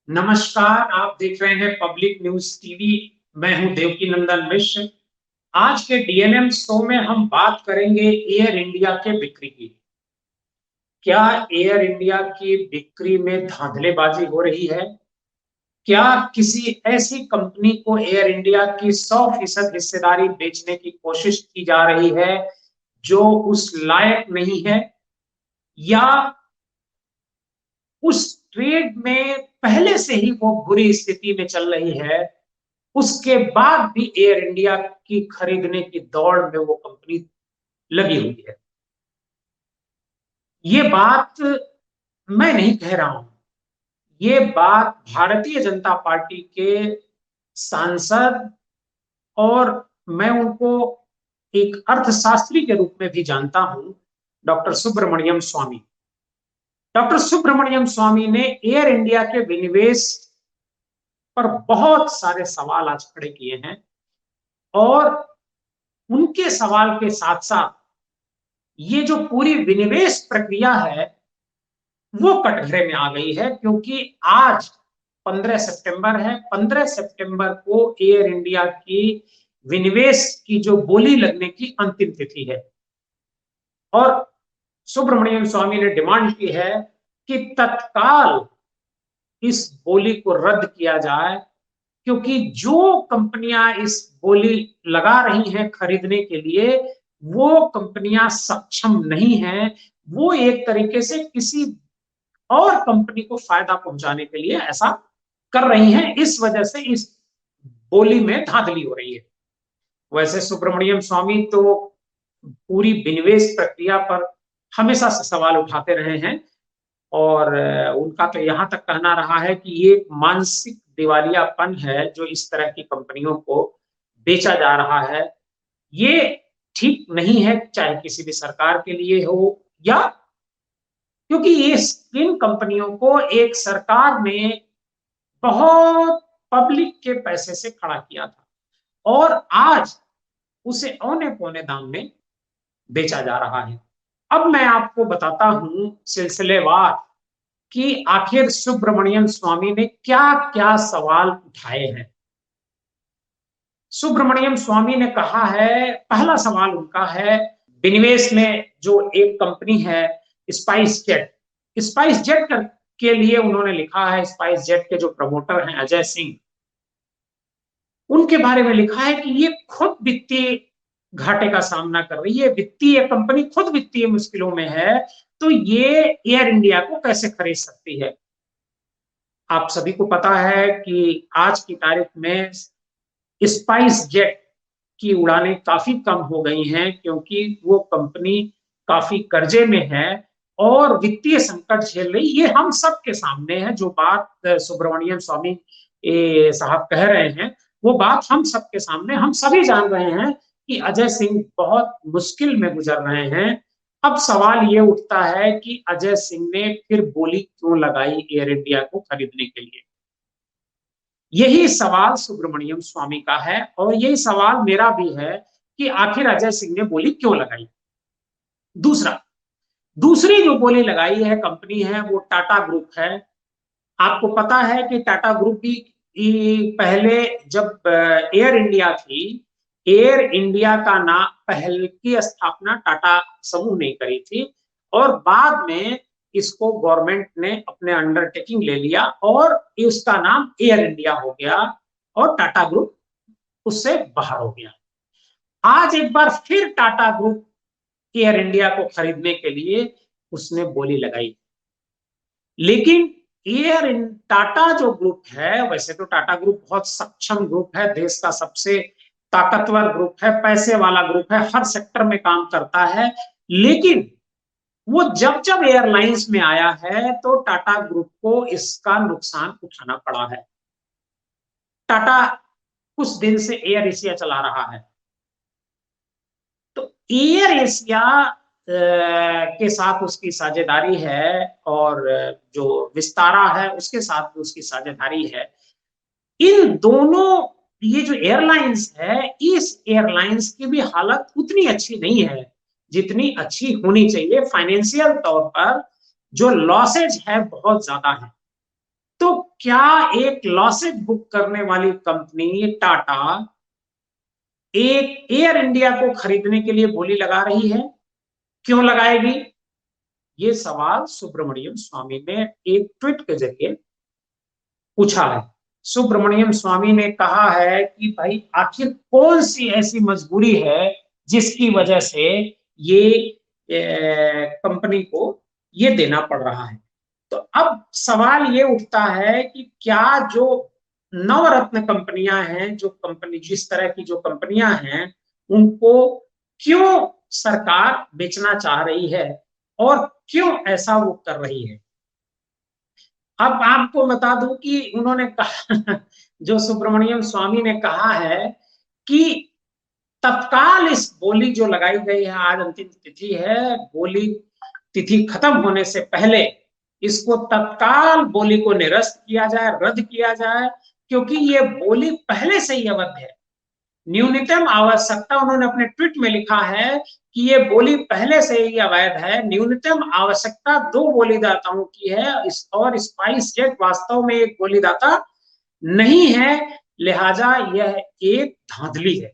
नमस्कार। आप देख रहे हैं पब्लिक न्यूज टीवी। मैं हूं देवकी नंदन मिश्र। आज के डीएनएम शो में हम बात करेंगे एयर इंडिया के बिक्री की। क्या एयर इंडिया की बिक्री में धांधलेबाजी हो रही है? क्या किसी ऐसी कंपनी को एयर इंडिया की 100% हिस्सेदारी बेचने की कोशिश की जा रही है जो उस लायक नहीं है? या उस ट्रेड में पहले से ही वो बुरी स्थिति में चल रही है, उसके बाद भी एयर इंडिया की खरीदने की दौड़ में वो कंपनी लगी हुई है? ये बात मैं नहीं कह रहा हूं, ये बात भारतीय जनता पार्टी के सांसद, और मैं उनको एक अर्थशास्त्री के रूप में भी जानता हूं, डॉक्टर सुब्रमण्यम स्वामी। डॉक्टर सुब्रमण्यम स्वामी ने एयर इंडिया के विनिवेश पर बहुत सारे सवाल आज खड़े किए हैं, और उनके सवाल के साथ साथ ये जो पूरी विनिवेश प्रक्रिया है वो कटघरे में आ गई है, क्योंकि आज 15 सितंबर है। 15 सितंबर को एयर इंडिया की विनिवेश की जो बोली लगने की अंतिम तिथि है, और सुब्रमण्यम स्वामी ने डिमांड की है कि तत्काल इस बोली को रद्द किया जाए, क्योंकि जो कंपनियां इस बोली लगा रही हैं खरीदने के लिए, वो कंपनियां सक्षम नहीं हैं। वो एक तरीके से किसी और कंपनी को फायदा पहुंचाने के लिए ऐसा कर रही हैं। इस वजह से इस बोली में धांधली हो रही है। वैसे सुब्रमण्यम स्वामी तो पूरी विनिवेश प्रक्रिया पर हमेशा से सवाल उठाते रहे हैं, और उनका तो यहां तक कहना रहा है कि ये मानसिक दिवालियापन है जो इस तरह की कंपनियों को बेचा जा रहा है। ये ठीक नहीं है, चाहे किसी भी सरकार के लिए हो, या क्योंकि ये इन कंपनियों को एक सरकार ने बहुत पब्लिक के पैसे से खड़ा किया था, और आज उसे औने पौने दाम में बेचा जा रहा है। अब मैं आपको बताता हूं सिलसिलेवार कि आखिर सुब्रमण्यम स्वामी ने क्या क्या सवाल उठाए हैं। सुब्रमण्यम स्वामी ने कहा है, पहला सवाल उनका है, विनिवेश में जो एक कंपनी है स्पाइस जेट, स्पाइस जेट के लिए उन्होंने लिखा है, स्पाइस जेट के जो प्रमोटर हैं अजय सिंह, उनके बारे में लिखा है कि ये खुद वित्तीय घाटे का सामना कर रही है, वित्तीय कंपनी खुद वित्तीय मुश्किलों में है, तो ये एयर इंडिया को कैसे खरीद सकती है? आप सभी को पता है कि आज की तारीख में स्पाइस जेट की उड़ानें काफी कम हो गई हैं, क्योंकि वो कंपनी काफी कर्जे में है और वित्तीय संकट झेल रही। ये हम सब के सामने है। जो बात सुब्रमण्यम स्वामी साहब कह रहे हैं, वो बात हम सबके सामने, हम सभी जान रहे हैं कि अजय सिंह बहुत मुश्किल में गुजर रहे हैं। अब सवाल ये उठता है कि अजय सिंह ने फिर बोली क्यों लगाई एयर इंडिया को खरीदने के लिए? यही सवाल सुब्रमण्यम स्वामी का है, और यही सवाल मेरा भी है कि आखिर अजय सिंह ने बोली क्यों लगाई। दूसरा, दूसरी जो बोली लगाई है कंपनी है वो टाटा ग्रुप है। आपको पता है कि टाटा ग्रुप की पहले जब एयर इंडिया थी, एयर इंडिया का नाम पहल की स्थापना टाटा समूह ने करी थी, और बाद में इसको गवर्नमेंट ने अपने अंडरटेकिंग ले लिया और इसका नाम एयर इंडिया हो गया, और टाटा ग्रुप उससे बाहर हो गया। आज एक बार फिर टाटा ग्रुप एयर इंडिया को खरीदने के लिए उसने बोली लगाई, लेकिन एयर टाटा जो ग्रुप है, वैसे तो टाटा ग्रुप बहुत सक्षम ग्रुप है, देश का सबसे ताकतवर ग्रुप है, पैसे वाला ग्रुप है, हर सेक्टर में काम करता है, लेकिन वो जब जब एयरलाइंस में आया है तो टाटा ग्रुप को इसका नुकसान उठाना पड़ा है। टाटा कुछ दिन से एयर एशिया चला रहा है, तो एयर एशिया के साथ उसकी साझेदारी है, और जो विस्तारा है उसके साथ भी उसकी साझेदारी है। इन दोनों, ये जो एयरलाइंस है, इस एयरलाइंस की भी हालत उतनी अच्छी नहीं है जितनी अच्छी होनी चाहिए। फाइनेंशियल तौर पर जो लॉसेज है बहुत ज्यादा है। तो क्या एक लॉसेस बुक करने वाली कंपनी टाटा एक एयर इंडिया को खरीदने के लिए बोली लगा रही है? क्यों लगाएगी? ये सवाल सुब्रमण्यम स्वामी ने एक ट्वीट के जरिए पूछा है। सुब्रमण्यम स्वामी ने कहा है कि भाई आखिर कौन सी ऐसी मजबूरी है जिसकी वजह से ये कंपनी को ये देना पड़ रहा है। तो अब सवाल ये उठता है कि क्या जो नवरत्न कंपनियां हैं, जो कंपनी जिस तरह की जो कंपनियां हैं, उनको क्यों सरकार बेचना चाह रही है और क्यों ऐसा वो कर रही है। अब आपको बता दूं कि उन्होंने कहा जो सुब्रमण्यम स्वामी ने कहा है कि तत्काल इस बोली जो लगाई गई है, आज अंतिम तिथि है, बोली तिथि खत्म होने से पहले इसको तत्काल बोली को निरस्त किया जाए, रद्द किया जाए, क्योंकि ये बोली पहले से ही अवैध है। न्यूनतम आवश्यकता, उन्होंने अपने ट्वीट में लिखा है कि ये बोली पहले से ही अवैध है। न्यूनतम आवश्यकता 2 बोलीदाताओं की है और स्पाइस जेट वास्तव में एक बोलीदाता नहीं है, लिहाजा यह एक धांधली है।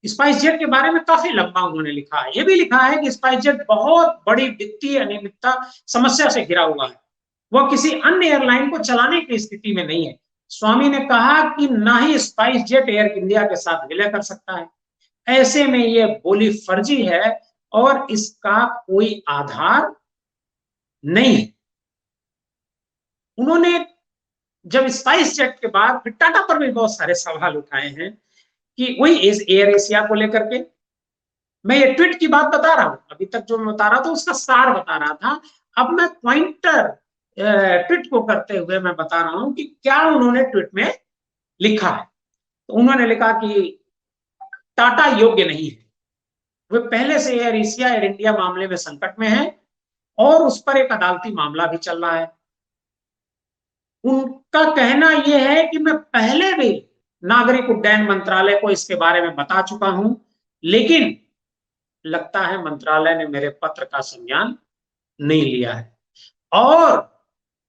स्पाइस जेट के बारे में काफी लंबा उन्होंने लिखा है। यह भी लिखा है कि स्पाइस जेट बहुत बड़ी वित्तीय अनियमितता समस्या से घिरा हुआ है, वह किसी अन्य एयरलाइन को चलाने की स्थिति में नहीं है। स्वामी ने कहा कि ना ही स्पाइस जेट एयर इंडिया के साथ विलय कर सकता है। ऐसे में यह बोली फर्जी है और इसका कोई आधार नहीं है। उन्होंने जब स्पाइस जेट के बाद फिर टाटा पर भी बहुत सारे सवाल उठाए हैं कि वही एयर एशिया को लेकर के। मैं ये ट्वीट की बात बता रहा हूं, अभी तक जो मैं बता रहा था उसका सार बता रहा था। अब मैं पॉइंटर ट्वीट को करते हुए मैं बता रहा हूं कि क्या उन्होंने ट्वीट में लिखा है। तो उन्होंने लिखा कि टाटा योग्य नहीं है, वे पहले से एयर एशिया एयर इंडिया मामले में संकट में है और उस पर एक अदालती मामला भी चल रहा है। उनका कहना यह है कि मैं पहले भी नागरिक उड्डयन मंत्रालय को इसके बारे में बता चुका हूं, लेकिन लगता है मंत्रालय ने मेरे पत्र का संज्ञान नहीं लिया है। और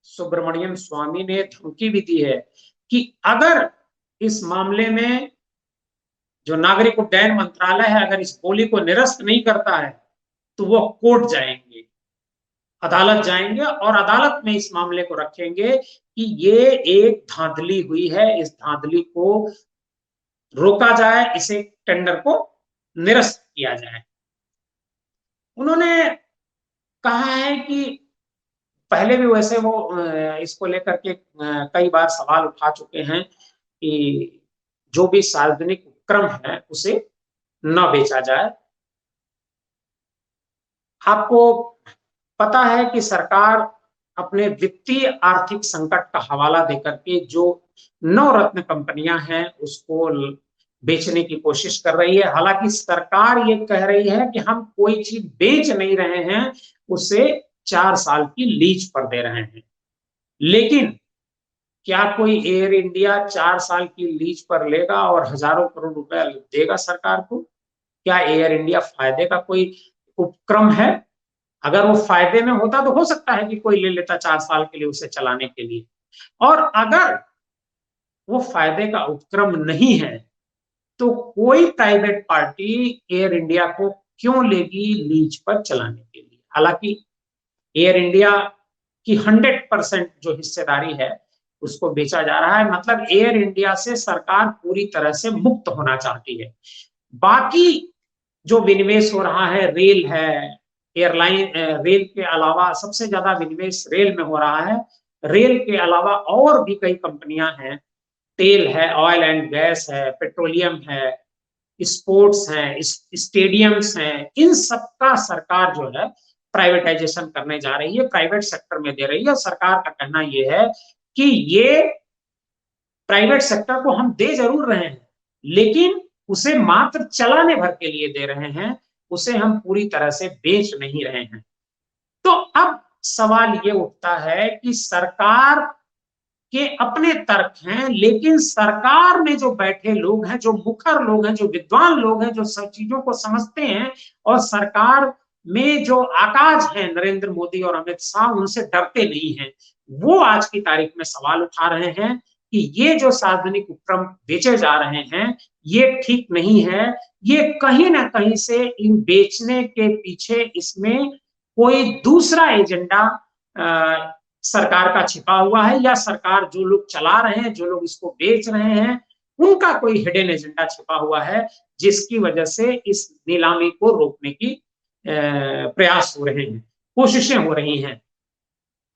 सुब्रमण्यम स्वामी ने धमकी भी दी है कि अगर इस मामले में जो नागरिक उड्डयन मंत्रालय है अगर इस बोली को निरस्त नहीं करता है तो वो कोर्ट जाएंगे, अदालत जाएंगे और अदालत में इस मामले को रखेंगे कि ये एक धांधली हुई है, इस धांधली को रोका जाए, इसे टेंडर को निरस्त किया जाए। उन्होंने कहा है कि पहले भी वैसे वो इसको लेकर के कई बार सवाल उठा चुके हैं कि जो भी सार्वजनिक उपक्रम है उसे न बेचा जाए। आपको पता है कि सरकार अपने वित्तीय आर्थिक संकट का हवाला देकर के जो नवरत्न कंपनियां हैं उसको बेचने की कोशिश कर रही है। हालांकि सरकार ये कह रही है कि हम कोई चीज बेच नहीं रहे हैं, उसे 4 साल की लीज पर दे रहे हैं। लेकिन क्या कोई एयर इंडिया 4 साल की लीज पर लेगा और हजारों करोड़ रुपए देगा सरकार को? क्या एयर इंडिया फायदे का कोई उपक्रम है? अगर वो फायदे में होता तो हो सकता है कि कोई ले लेता 4 साल के लिए उसे चलाने के लिए। और अगर वो फायदे का उपक्रम नहीं है तो कोई प्राइवेट पार्टी एयर इंडिया को क्यों लेगी लीज पर चलाने के लिए? हालांकि एयर इंडिया की 100% जो हिस्सेदारी है उसको बेचा जा रहा है, मतलब एयर इंडिया से सरकार पूरी तरह से मुक्त होना चाहती है। बाकी जो विनिवेश हो रहा है, रेल है, एयरलाइन, रेल के अलावा सबसे ज्यादा विनिवेश रेल में हो रहा है। रेल के अलावा और भी कई कंपनियां हैं, तेल है, ऑयल एंड गैस है, पेट्रोलियम है, स्पोर्ट्स हैं, स्टेडियम्स हैं, इन सबका सरकार जो है प्राइवेटाइजेशन करने जा रही है, प्राइवेट सेक्टर में दे रही है। सरकार का कहना यह है कि ये प्राइवेट सेक्टर को हम दे जरूर रहे हैं, लेकिन उसे मात्र चलाने भर के लिए दे रहे हैं, उसे हम पूरी तरह से बेच नहीं रहे हैं। तो अब सवाल ये उठता है कि सरकार के अपने तर्क हैं, लेकिन सरकार में जो बैठे लोग हैं, जो मुखर लोग हैं, जो विद्वान लोग हैं, जो सब चीजों को समझते हैं और सरकार में जो आकाज है नरेंद्र मोदी और अमित शाह, उनसे डरते नहीं हैं। वो आज की तारीख में सवाल उठा रहे हैं कि ये जो सार्वजनिक उपक्रम बेचे जा रहे हैं, ये ठीक नहीं है। ये कहीं ना कहीं से इन बेचने के पीछे इसमें कोई दूसरा एजेंडा सरकार का छिपा हुआ है, या सरकार जो लोग चला रहे हैं, जो लोग इसको बेच रहे हैं, उनका कोई हिडन एजेंडा छिपा हुआ है, जिसकी वजह से इस नीलामी को रोकने की प्रयास हो रहे हैं, कोशिशें हो रही हैं।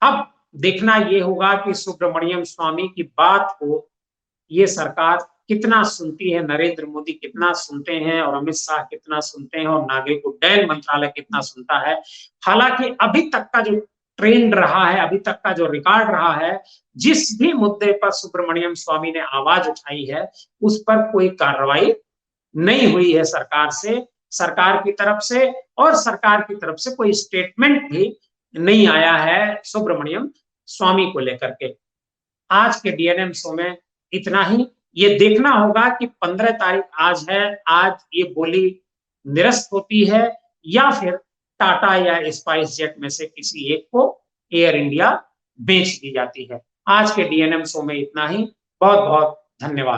अब देखना ये होगा कि सुब्रमण्यम स्वामी की बात को ये सरकार कितना सुनती है, नरेंद्र मोदी कितना सुनते हैं, और अमित शाह कितना सुनते हैं, और नागरिक उड्डयन मंत्रालय कितना सुनता है। हालांकि अभी तक का जो ट्रेंड रहा है, अभी तक का जो रिकॉर्ड रहा है, जिस भी मुद्दे पर सुब्रमण्यम स्वामी ने आवाज उठाई है, उस पर कोई कार्रवाई नहीं हुई है सरकार की तरफ से, और सरकार की तरफ से कोई स्टेटमेंट भी नहीं आया है सुब्रमण्यम स्वामी को लेकर के। आज के डीएनएम शो में इतना ही। ये देखना होगा कि 15 तारीख आज है, आज ये बोली निरस्त होती है, या फिर टाटा या स्पाइस जेट में से किसी एक को एयर इंडिया बेच दी जाती है। आज के डीएनएम शो में इतना ही। बहुत बहुत धन्यवाद।